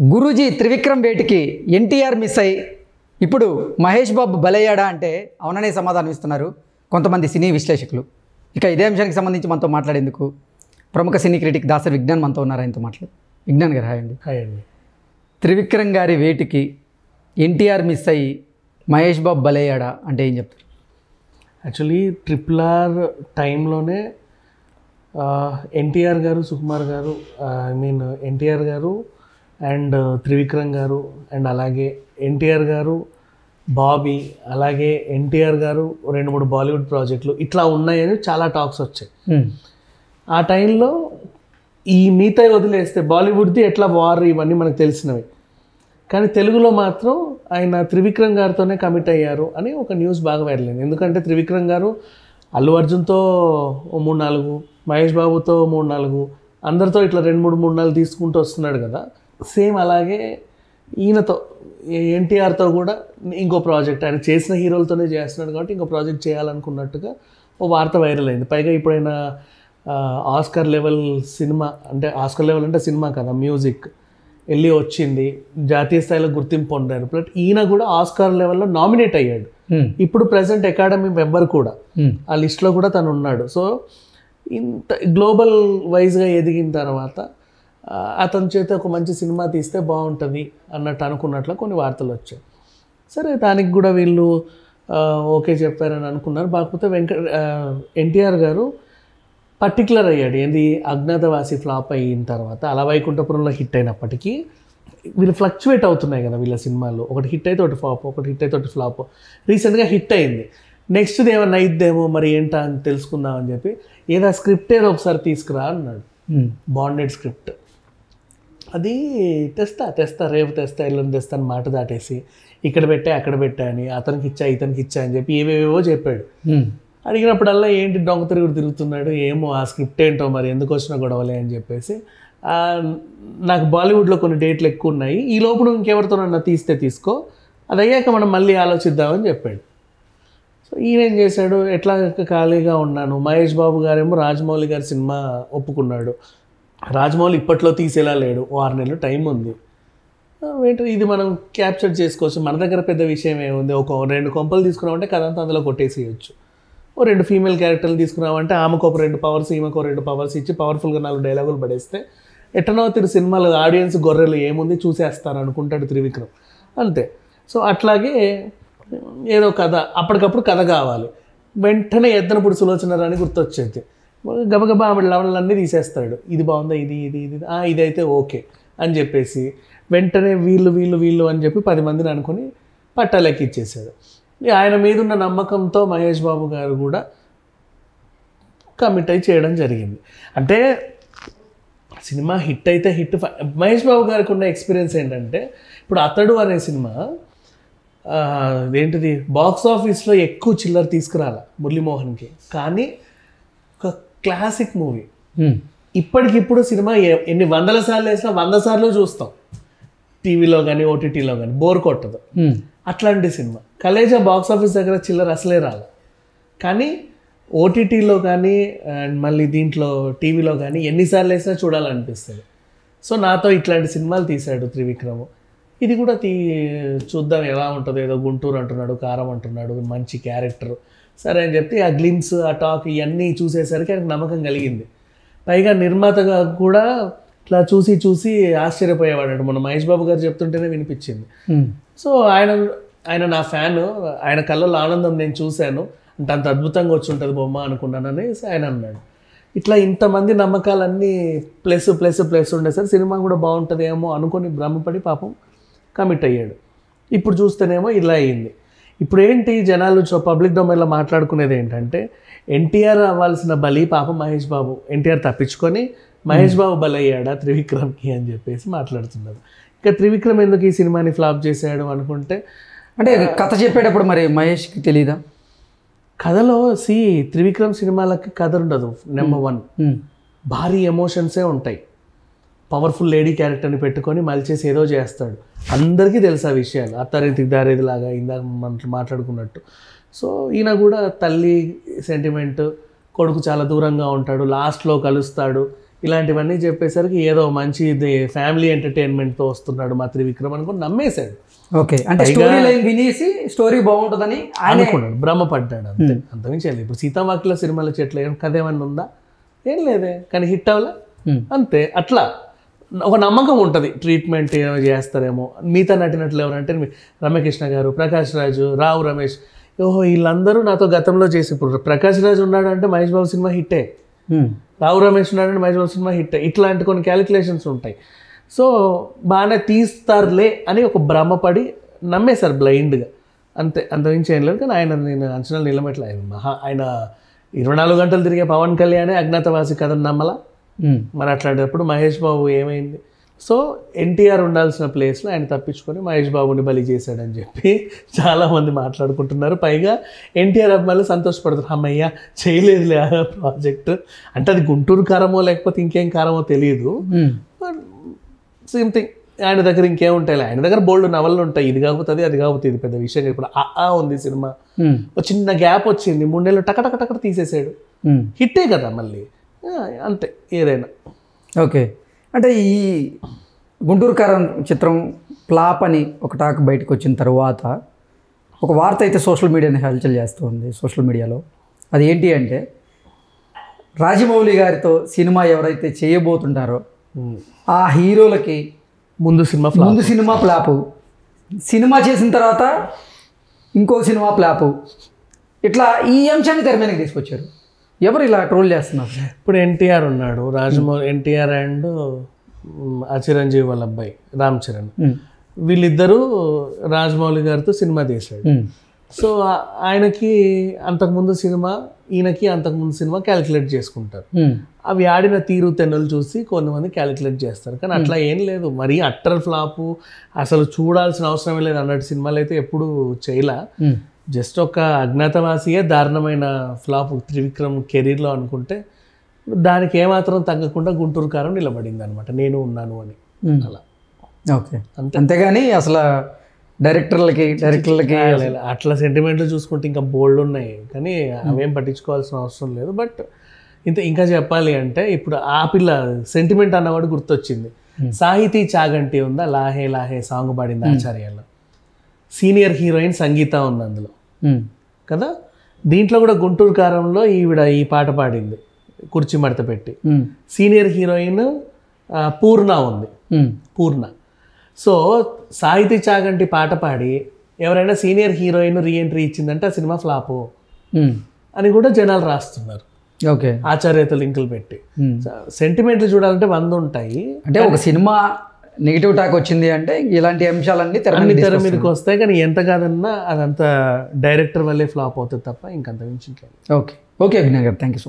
గురూజీ త్రివిక్రమ్ వేటికి ఎన్టీఆర్ మిస్ అయ్యి ఇప్పుడు మహేష్ బాబు బలయ్యాడా అంటే అవుననే సమాధానం ఇస్తున్నారు కొంతమంది సినీ విశ్లేషకులు. ఇక ఇదే అంశానికి సంబంధించి మనతో మాట్లాడేందుకు ప్రముఖ సినీ క్రిటిక్ దాసరి విజ్ఞాన్ మనతో ఉన్నారు. ఆయనతో మాట్లాడు. విజ్ఞాన్ గారు హాయ్ అండి. హాయ్ అండి. త్రివిక్రమ్ గారి వేటికి ఎన్టీఆర్ మిస్ అయ్యి మహేష్ బాబు బలయ్యాడా అంటే ఏం చెప్తారు? యాక్చువల్లీ RRR టైంలోనే ఎన్టీఆర్ గారు, సుకుమార్ గారు, ఎన్టీఆర్ గారు అండ్ త్రివిక్రమ్ గారు అండ్ అలాగే ఎన్టీఆర్ గారు, బాబీ, అలాగే ఎన్టీఆర్ గారు 2-3 బాలీవుడ్ ప్రాజెక్టులు ఇట్లా ఉన్నాయని చాలా టాక్స్ వచ్చాయి. ఆ టైంలో ఈ మిగతా వదిలేస్తే బాలీవుడ్ది ఎట్లా వార్ ఇవన్నీ మనకు తెలిసినవి, కానీ తెలుగులో మాత్రం ఆయన త్రివిక్రమ్ గారితోనే కమిట్ అయ్యారు అని ఒక న్యూస్ బాగా వైరల్ అయింది. ఎందుకంటే త్రివిక్రమ్ గారు అల్లు అర్జున్తో 3-4, మహేష్ బాబుతో 3-4, అందరితో ఇట్లా 2-3 తీసుకుంటూ వస్తున్నాడు కదా. సేమ్ అలాగే ఈయనతో ఎన్టీఆర్తో కూడా ఇంకో ప్రాజెక్ట్, ఆయన చేసిన హీరోలతోనే చేస్తున్నాడు కాబట్టి ఇంకో ప్రాజెక్ట్ చేయాలనుకున్నట్టుగా ఓ వార్త వైరల్ అయింది. పైగా ఇప్పుడైనా ఆస్కర్ లెవెల్ సినిమా, అంటే ఆస్కర్ లెవెల్ అంటే సినిమా కదా, మ్యూజిక్ వెళ్ళి వచ్చింది, జాతీయ స్థాయిలో గుర్తింపు పొందారు. బట్ ఈయన కూడా ఆస్కార్ లెవెల్లో నామినేట్ అయ్యాడు. ఇప్పుడు ప్రెసెంట్ అకాడమీ మెంబర్ కూడా ఆ లిస్ట్లో కూడా తను ఉన్నాడు. సో ఇంత గ్లోబల్ వైజ్గా ఎదిగిన తర్వాత అతని చేత ఒక మంచి సినిమా తీస్తే బాగుంటుంది అన్నట్టు అనుకున్నట్లు కొన్ని వార్తలు వచ్చాయి. సరే, దానికి కూడా వీళ్ళు ఓకే చెప్పారని అనుకున్నారు. కాకపోతే ఎన్టీఆర్ గారు పర్టికులర్ అయ్యాడు. ఏంది, అజ్ఞాతవాసి ఫ్లాప్ అయిన తర్వాత అలా వైకుంఠపురంలో హిట్ అయినప్పటికీ వీళ్ళు ఫ్లక్చువేట్ అవుతున్నాయి కదా వీళ్ళ సినిమాలు. ఒకటి హిట్ అయితే ఒకటి ఫ్లాప్, ఒకటి హిట్ అయితే ఒకటి ఫ్లాప్. రీసెంట్గా హిట్ అయింది, నెక్స్ట్ది ఏమన్నా అయిద్దేమో మరి ఏంటా అని తెలుసుకుందామని చెప్పి ఏదో స్క్రిప్ట్ ఏదో ఒకసారి తీసుకురా అన్నాడు. బాండెడ్ స్క్రిప్ట్, అది తెస్తా రేపు తెస్తా ఎల్లుండి తెస్తా అని మాట దాటేసి ఇక్కడ పెట్టా అక్కడ పెట్టా అని అతనికి ఇచ్చా ఇతనికి ఇచ్చా అని చెప్పి ఏవేవో చెప్పాడు. అడిగినప్పుడల్లా ఏంటి దొంగ తిరుగుతున్నాడు, ఏమో ఆ స్క్రిప్ట్ ఏంటో మరి ఎందుకు వచ్చినా గొడవలే అని చెప్పేసి, నాకు బాలీవుడ్లో కొన్ని డేట్లు ఎక్కువ ఉన్నాయి, ఈ లోపు ఇంకెవరితోనన్నా తీస్తే తీసుకో, అది అయ్యాక మనం మళ్ళీ ఆలోచిద్దామని చెప్పాడు. సో ఈయన ఏం చేశాడు, ఎట్లా ఖాళీగా ఉన్నాను, మహేష్ బాబు గారేమో రాజమౌళి గారి సినిమా ఒప్పుకున్నాడు. రాజమౌళి ఇప్పట్లో తీసేలా లేడు, 6 నెలలు టైం ఉంది, ఏంటో ఇది మనం క్యాప్చర్ చేసుకోవచ్చు, మన దగ్గర పెద్ద విషయం ఏముంది, ఒక 2 కొంపలు తీసుకున్నామంటే కథ అంతా అందులో కొట్టేసేయచ్చు. 2 ఫీమేల్ క్యారెక్టర్లు తీసుకున్నామంటే ఆమెకు ఒక 2 పవర్స్, ఈమెకు 2 పవర్స్ ఇచ్చి పవర్ఫుల్గా 4 డైలాగులు పడేస్తే ఎట్టనో తిరిగి సినిమాలు ఆడియన్స్ గొర్రెలు ఏముంది చూసేస్తారు అనుకుంటాడు త్రివిక్రమ్, అంతే. సో అట్లాగే ఏదో కథ, అప్పటికప్పుడు కథ కావాలి, వెంటనే ఎద్దనప్పుడు సులోచన రాణి గుర్తొచ్చేది, గబగబా ఆమె లవణలన్నీ తీసేస్తాడు, ఇది బాగుందా, ఇది ఇది ఇది ఇదైతే ఓకే అని చెప్పేసి వెంటనే వీళ్ళు అని చెప్పి 10 మందిని అనుకుని పట్టాలెక్కి ఇచ్చేసాడు. ఆయన మీద ఉన్న నమ్మకంతో మహేష్ బాబు గారు కూడా కమిట్ అయి చేయడం జరిగింది. అంటే సినిమా హిట్ అయితే హిట్. మహేష్ బాబు గారికి ఉన్న ఎక్స్పీరియన్స్ ఏంటంటే, ఇప్పుడు అతడు అనే సినిమా ఏంటిది బాక్స్ ఆఫీస్లో ఎక్కువ చిల్లర తీసుకురాల మురళీమోహన్కి, కానీ ఒక క్లాసిక్ మూవీ. ఇప్పటికిప్పుడు సినిమా ఎన్ని 100 సార్లు వేసినా 100 సార్లు చూస్తాం, టీవీలో కానీ ఓటీటీలో కానీ, బోర్ కొట్టదు. అట్లాంటి సినిమా కలేజా బాక్స్ ఆఫీస్ దగ్గర చిల్లర అసలే రాల, కానీ ఓటీటీలో కానీ అండ్ మళ్ళీ దీంట్లో టీవీలో కానీ ఎన్నిసార్లు వేసినా చూడాలనిపిస్తుంది. సో నాతో ఇట్లాంటి సినిమాలు తీశాడు త్రివిక్రమ్. ఇది కూడా చూద్దాం ఎలా ఉంటుందో, ఏదో గుంటూరు అంటున్నాడు, కారం అంటున్నాడు, మంచి క్యారెక్టర్, సరే అని చెప్పి ఆ గ్లిమ్స్, ఆ టాక్ ఇవన్నీ చూసేసరికి ఆయనకు నమ్మకం కలిగింది. పైగా నిర్మాతగా కూడా ఇట్లా చూసి ఆశ్చర్యపోయేవాడు. మొన్న మహేష్ బాబు గారు చెప్తుంటేనే వినిపించింది. సో ఆయన నా ఫ్యాను, ఆయన కళ్ళలో ఆనందం నేను చూశాను, అంటే అంత అద్భుతంగా వచ్చి ఉంటుంది బొమ్మ అనుకున్నానని ఆయన అన్నాడు. ఇట్లా ఇంతమంది నమ్మకాలన్నీ ప్లస్ ఉండేసరికి సినిమా కూడా బాగుంటుందేమో అనుకొని భ్రమపడి పాపం కమిట్ అయ్యాడు. ఇప్పుడు చూస్తేనేమో ఇలా అయింది. ఇప్పుడు ఏంటి జనాలు పబ్లిక్ డొమైన్లో మాట్లాడుకునేది ఏంటంటే, ఎన్టీఆర్ అవ్వాల్సిన బలి పాపం మహేష్ బాబు, ఎన్టీఆర్ తప్పించుకొని మహేష్ బాబు బలయ్యాడా త్రివిక్రమ్కి అని చెప్పేసి మాట్లాడుతున్నారు. ఇక త్రివిక్రమ్ ఎందుకు ఈ సినిమాని ఫ్లాప్ చేశాడు అనుకుంటే, అంటే కథ చెప్పేటప్పుడు మరి మహేష్కి తెలీదా? కథలో త్రివిక్రమ్ సినిమాలకి కథ ఉండదు. నెంబర్ 1 భారీ ఎమోషన్సే ఉంటాయి. పవర్ఫుల్ లేడీ క్యారెక్టర్ని పెట్టుకొని మలిచేసి ఏదో చేస్తాడు, అందరికీ తెలుసు ఆ విషయాలు, అత్తారింటికి దారేదిలాగా ఇందాక మనం మాట్లాడుకున్నట్టు. సో ఈయన కూడా తల్లి సెంటిమెంట్, కొడుకు చాలా దూరంగా ఉంటాడు, లాస్ట్లో కలుస్తాడు, ఇలాంటివన్నీ చెప్పేసరికి ఏదో మంచి ఇది ఫ్యామిలీ ఎంటర్టైన్మెంట్తో వస్తున్నాడు మా త్రివిక్రమ్ అనుకుని నమ్మేశాడు. ఓకే, అంటే స్టోరీ లైన్ వినేసి స్టోరీ బాగుంటుందని అనుకున్నాడు, భ్రమపడ్డాడు అంతే, అంతమించి వెళ్ళి. ఇప్పుడు సీతామాకిల సినిమాలో చెట్లు ఏం కథ ఏమన్నా ఉందా? ఏం లేదే, కానీ హిట్ అవ్వలే అంతే. అట్లా ఒక నమ్మకం ఉంటుంది, ట్రీట్మెంట్ ఏమో చేస్తారేమో. మిగతా నటినట్లు ఎవరంటే రమ్యకృష్ణ గారు, ప్రకాష్ రాజు, రావు రమేష్, ఓహో వీళ్ళందరూ నాతో గతంలో చేసి, ఇప్పుడు ప్రకాష్ రాజు ఉన్నాడంటే మహేష్ బాబు సినిమా హిట్టే, రావు రమేష్ ఉన్నాడంటే మహేష్ బాబు సినిమా హిట్టే, ఇట్లాంటి కొన్ని క్యాలిక్యులేషన్స్ ఉంటాయి. సో బాగానే తీస్తారులే అని ఒక భ్రమపడి నమ్మేశారు బ్లైండ్గా అంతే, అంతమించి ఏం లేదు. కానీ ఆయన నేను అంచనాలు నిలబెట్టలే. ఆయన 24 గంటలు తిరిగే పవన్ కళ్యాణే అజ్ఞాతవాసి కథను నమ్మలా. మరి అట్లాంటప్పుడు మహేష్ బాబు ఏమైంది? సో ఎన్టీఆర్ ఉండాల్సిన ప్లేస్లో ఆయన తప్పించుకొని మహేష్ బాబుని బలి చేశాడని చెప్పి చాలామంది మాట్లాడుకుంటున్నారు. పైగా ఎన్టీఆర్ అభిమానులు సంతోషపడుతున్నారు, అమ్మయ్య చేయలేదులే ఆ ప్రాజెక్ట్. అంటే అది గుంటూరు కారమో లేకపోతే ఇంకేం కారమో తెలియదు. సేమ్ థింగ్, ఆయన దగ్గర ఇంకేముంటాయి, ఆయన దగ్గర బోల్డ్ నవళ్ళు ఉంటాయి. ఇది కాకపోతే అది కాకపోతే ఇది పెద్ద విషయం. ఇప్పుడు ఉంది సినిమా, ఒక చిన్న గ్యాప్ వచ్చింది, 3 నెలలు టకటక తీసేసాడు, హిట్టే కదా మళ్ళీ, అంతే ఏదైనా. ఓకే, అంటే ఈ గుంటూరు కారం చిత్రం ఫ్లాప్ అని ఒక టాక్ బయటకు వచ్చిన తర్వాత ఒక వార్త అయితే సోషల్ మీడియాని హల్చల్ చేస్తుంది. సోషల్ మీడియాలో అది ఏంటి అంటే, రాజమౌళి గారితో సినిమా ఎవరైతే చేయబోతుంటారో ఆ హీరోలకి ముందు సినిమా ఫ్లాపు, సినిమా చేసిన తర్వాత ఇంకో సినిమా ఫ్లాపు, ఇట్లా ఈ అంశాన్ని తెర మీదకి తీసుకొచ్చారు. ఎవరు ఇలా ట్రోల్ చేస్తున్నారు? ఇప్పుడు ఎన్టీఆర్ ఉన్నాడు, రాజమౌళి, ఎన్టీఆర్ అండ్ ఆ చిరంజీవి వాళ్ళ అబ్బాయి రామ్ చరణ్, వీళ్ళిద్దరూ రాజమౌళి గారితో సినిమా తీశాడు. సో ఆయనకి అంతకుముందు సినిమా, ఈయనకి అంతకుముందు సినిమా క్యాలిక్యులేట్ చేసుకుంటారు. అవి ఆడిన తీరు తెన్నులు చూసి కొంతమంది క్యాలిక్యులేట్ చేస్తారు. కానీ అట్లా ఏం లేదు, మరీ అట్టర్ ఫ్లాపు, అసలు చూడాల్సిన అవసరమే లేదు అన్నట్టు సినిమాలు అయితే ఎప్పుడు చేయలా. జస్ట్ ఒక అజ్ఞాతవాసియే దారుణమైన ఫ్లాప్ త్రివిక్రమ్ కెరీర్లో అనుకుంటే, దానికి ఏమాత్రం తగ్గకుండా గుంటూరు కారం నిలబడింది అనమాట, నేను ఉన్నాను అని. అలా ఓకే, అంతేగాని అసలు డైరెక్టర్లకి అట్లా సెంటిమెంట్లు చూసుకుంటే ఇంకా బోల్డ్ ఉన్నాయి, కానీ అవేం పట్టించుకోవాల్సిన అవసరం లేదు. బట్ ఇంకా చెప్పాలి అంటే, ఇప్పుడు ఆ పిల్ల సెంటిమెంట్ అన్నవాడు గుర్తొచ్చింది. సాహితీ చాగంటి ఉందా, లాహే లాహే సాంగ్ పాడింది ఆచార్యాలో, సీనియర్ హీరోయిన్ సంగీత ఉంది అందులో కదా. దీంట్లో కూడా గుంటూరు కారంలో ఈవిడ ఈ పాట పాడింది, కుర్చీ మడత పెట్టి. సీనియర్ హీరోయిన్ పూర్ణ ఉంది, పూర్ణ. సో సాహితీ చాగంటి పాట పాడి ఎవరైనా సీనియర్ హీరోయిన్ రీఎంట్రీ ఇచ్చిందంటే ఆ సినిమా ఫ్లాపు అని కూడా జనాలు రాస్తున్నారు. ఓకే, ఆచార్యతో లింకులు పెట్టి. సెంటిమెంట్లు చూడాలంటే 100 ఉంటాయి. అంటే ఒక సినిమా నెగిటివ్ టాక్ వచ్చింది అంటే ఇలాంటి అంశాలన్నీ తెర మీదకి వస్తాయి. కానీ ఎంత కాదన్నా అదంతా డైరెక్టర్ వల్లే ఫ్లాప్ అవుతుంది తప్ప ఇంకంత మించి. ఓకే, అభినయ్ గారు, థ్యాంక్ యూ సో మచ్.